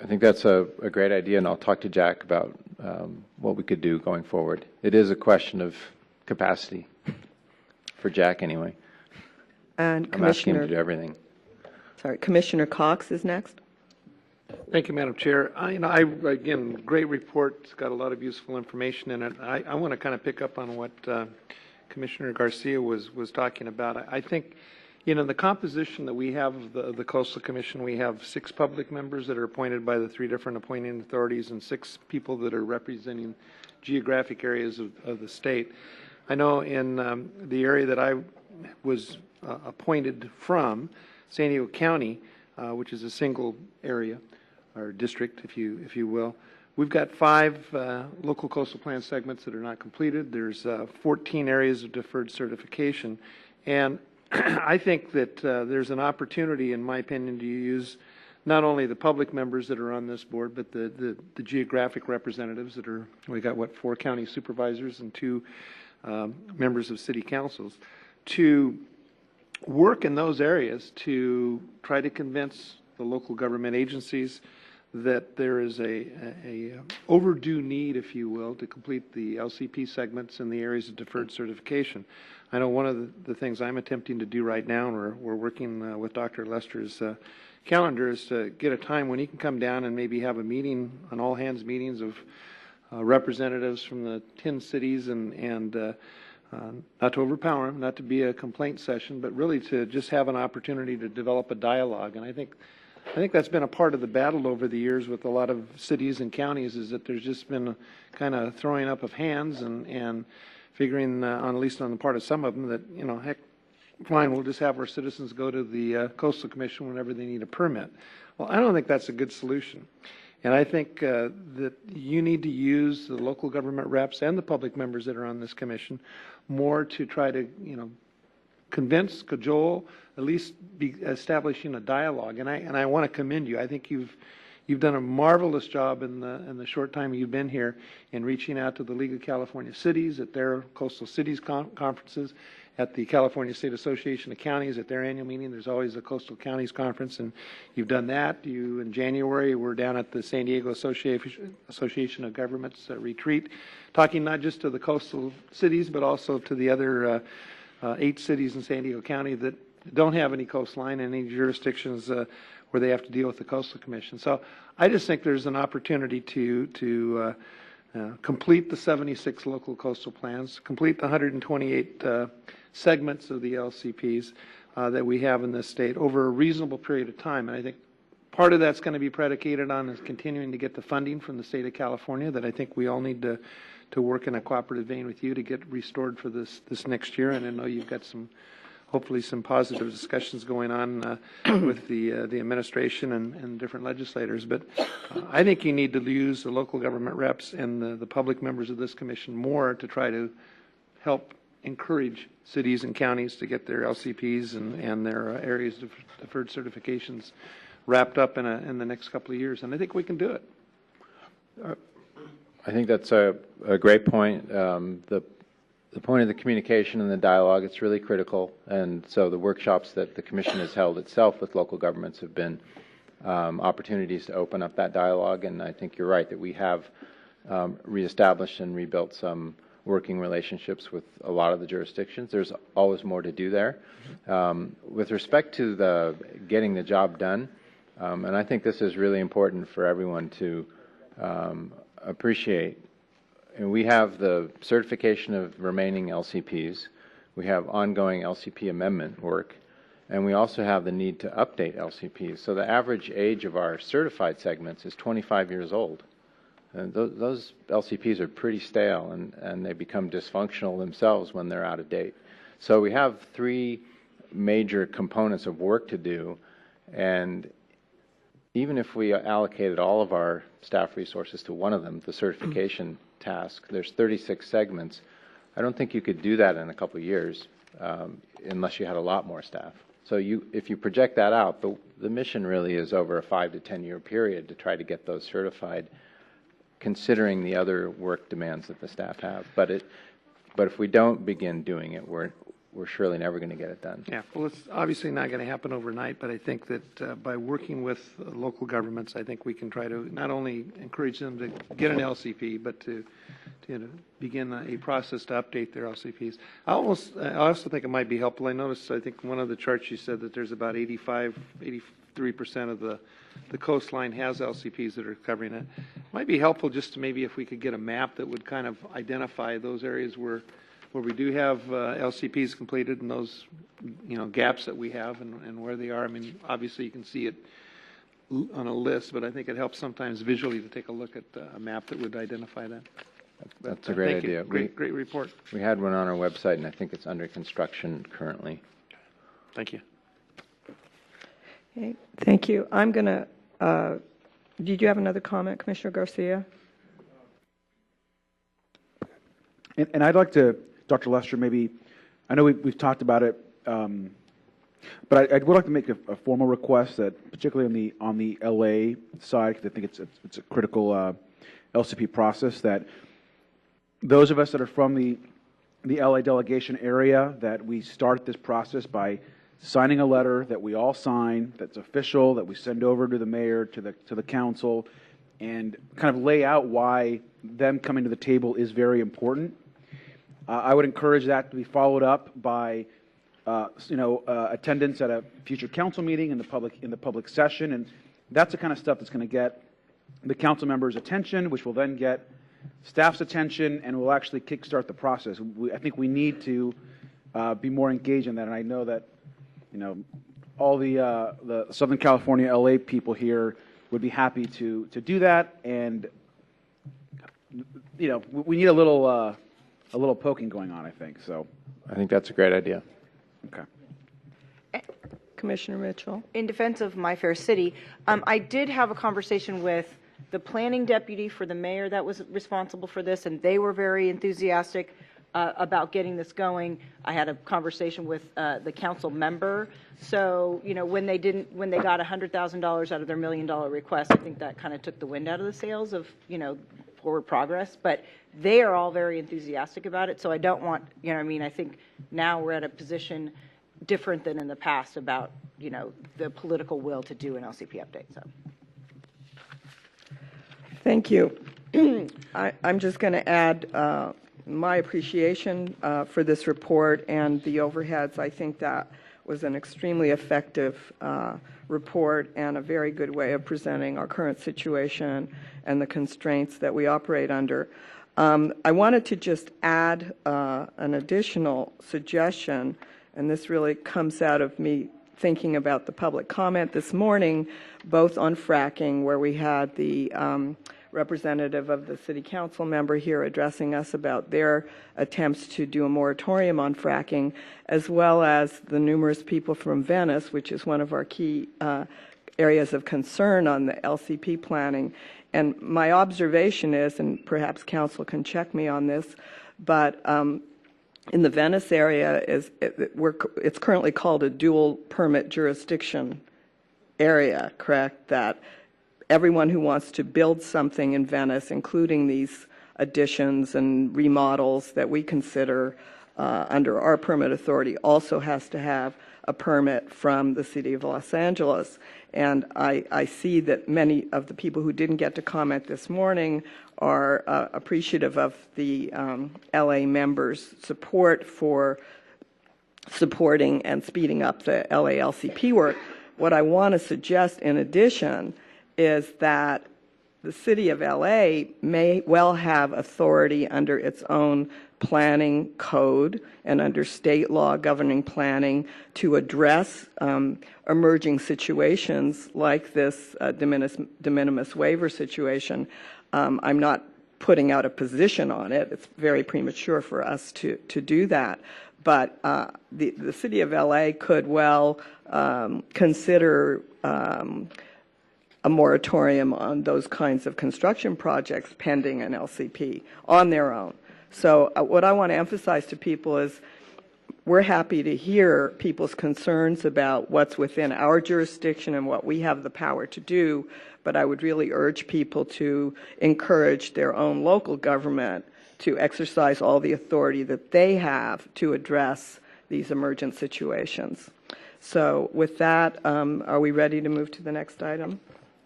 I think that's a great idea, and I'll talk to Jack about what we could do going forward. It is a question of capacity, for Jack anyway. And I'm asking him to do Commissioner, everything. sorry, Commissioner Cox is next. Thank you, Madam Chair. Again, great report. It's got a lot of useful information in it. I want to kind of pick up on what Commissioner Garcia was talking about. I think, the composition that we have of the Coastal Commission, we have 6 public members that are appointed by the 3 different appointing authorities and 6 people that are representing geographic areas of the state. I know in the area that I was appointed from, San Diego County, which is a single area or district, if you will. We've got 5 local coastal plan segments that are not completed. There's 14 areas of deferred certification, and I think that there's an opportunity, in my opinion, to use not only the public members that are on this board, but the geographic representatives that are. We got 4 county supervisors and 2 members of city councils to work in those areas to try to convince the local government agencies that there is a overdue need, if you will, to complete the LCP segments in the areas of deferred certification. I know one of the things I'm attempting to do right now, and we're working with Dr. Lester's calendar, is to get a time when he can come down and maybe have a meeting, an all-hands meetings of representatives from the 10 cities and not to overpower them, not to be a complaint session, but really to just have an opportunity to develop a dialogue. And I think that's been a part of the battle over the years with a lot of cities and counties, is that there's just been a kind of throwing up of hands and figuring, at least on the part of some of them, that, heck, fine, we'll just have our citizens go to the Coastal Commission whenever they need a permit. Well, I don't think that's a good solution. And I think that you need to use the local government reps and the public members that are on this commission more to try to, convince, cajole, at least be establishing a dialogue. And I want to commend you. I think you've done a marvelous job in the short time you've been here in reaching out to the League of California Cities at their Coastal Cities conferences, at the California State Association of Counties at their annual meeting. There's always a Coastal Counties Conference, and you've done that. You, in January, were down at the San Diego Association of Governments retreat, talking not just to the coastal cities, but also to the other 8 cities in San Diego County that don't have any coastline and any jurisdictions where they have to deal with the Coastal Commission. So I just think there's an opportunity to complete the 76 local coastal plans, complete the 128 segments of the LCPs that we have in this state over a reasonable period of time. And I think part of that's going to be predicated on is continuing to get the funding from the state of California that I think we all need to work in a cooperative vein with you to get restored for this next year. And I know you've got hopefully some positive discussions going on with the administration and different legislators. But I think you need to use the local government reps and the public members of this commission more to try to help encourage cities and counties to get their LCPs and their areas of deferred certifications wrapped up in the next couple of years. And I think we can do it. I think that's a great point. The point of the communication and the dialogue, it's really critical. And so the workshops that the Commission has held itself with local governments have been opportunities to open up that dialogue. And I think you're right that we have reestablished and rebuilt some working relationships with a lot of the jurisdictions. There's always more to do there. With respect to the getting the job done, and I think this is really important for everyone to appreciate. And we have the certification of remaining LCPs. We have ongoing LCP amendment work. And we also have the need to update LCPs. So the average age of our certified segments is 25 years old. And those LCPs are pretty stale, and they become dysfunctional themselves when they're out of date. So we have 3 major components of work to do. And even if we allocated all of our staff resources to one of them, the certification task, there's 36 segments. I don't think you could do that in a couple of years unless you had a lot more staff. So if you project that out, the mission really is over a 5 to 10 year period to try to get those certified, considering the other work demands that the staff have. But if we don't begin doing it, we're surely never going to get it done. Yeah, well, it's obviously not going to happen overnight, but I think that by working with local governments, I think we can try to not only encourage them to get an LCP, but to begin a process to update their LCPs. I also think it might be helpful. I noticed, I think one of the charts you said that there's about 83% of the coastline has LCPs that are covering it. Might be helpful just to maybe if we could get a map that would kind of identify those areas where we do have LCPs completed and those, gaps that we have and where they are. I mean, obviously you can see it on a list, but I think it helps sometimes visually to take a look at a map that would identify that. That's a great idea. Great report. We had one on our website, and I think it's under construction currently. Thank you. Okay, thank you. I'm going to, did you have another comment, Commissioner Garcia? And I'd like to, Dr. Lester, maybe, I know we've talked about it, but I would like to make a formal request that, particularly on the LA side, because I think it's a critical LCP process, that those of us that are from the LA delegation area, that we start this process by signing a letter that we all sign, that's official, that we send over to the mayor, to the council, and kind of lay out why them coming to the table is very important. I would encourage that to be followed up by, attendance at a future council meeting in the public session, and that's the kind of stuff that's going to get the council members' attention, which will then get staff's attention, and will actually kickstart the process. I think we need to be more engaged in that, and I know that all the Southern California LA people here would be happy to do that, and we need a little poking going on, I think. So I think that's a great idea. Okay. Commissioner Mitchell? In defense of My Fair City, I did have a conversation with the planning deputy for the mayor that was responsible for this, and they were very enthusiastic about getting this going. I had a conversation with the council member. So, when they got $100,000 out of their $1 million request, I think that kind of took the wind out of the sails of, forward progress. But they are all very enthusiastic about it. So I don't want, I think now we're at a position different than in the past about, the political will to do an LCP update. So. Thank you. I'm just going to add my appreciation for this report and the overheads. I think that was an extremely effective report and a very good way of presenting our current situation and the constraints that we operate under. I wanted to just add an additional suggestion, and this really comes out of me thinking about the public comment this morning, both on fracking, where we had the representative of the city council member here addressing us about their attempts to do a moratorium on fracking, as well as the numerous people from Venice, which is one of our key areas of concern on the LCP planning. And my observation is, and perhaps council can check me on this, but in the Venice area, it's currently called a dual permit jurisdiction area, correct? That everyone who wants to build something in Venice, including these additions and remodels that we consider under our permit authority, also has to have a permit from the City of Los Angeles. And I see that many of the people who didn't get to comment this morning are appreciative of the LA members' support for supporting and speeding up the LA LCP work. What I want to suggest in addition is that the City of LA may well have authority under its own planning code and under state law governing planning to address emerging situations like this de minimis waiver situation. I'm not putting out a position on it. It's very premature for us to do that. But the City of LA could well consider a moratorium on those kinds of construction projects pending an LCP on their own. So what I want to emphasize to people is we're happy to hear people's concerns about what's within our jurisdiction and what we have the power to do, but I would really urge people to encourage their own local government to exercise all the authority that they have to address these emergent situations. So with that, are we ready to move to the next item?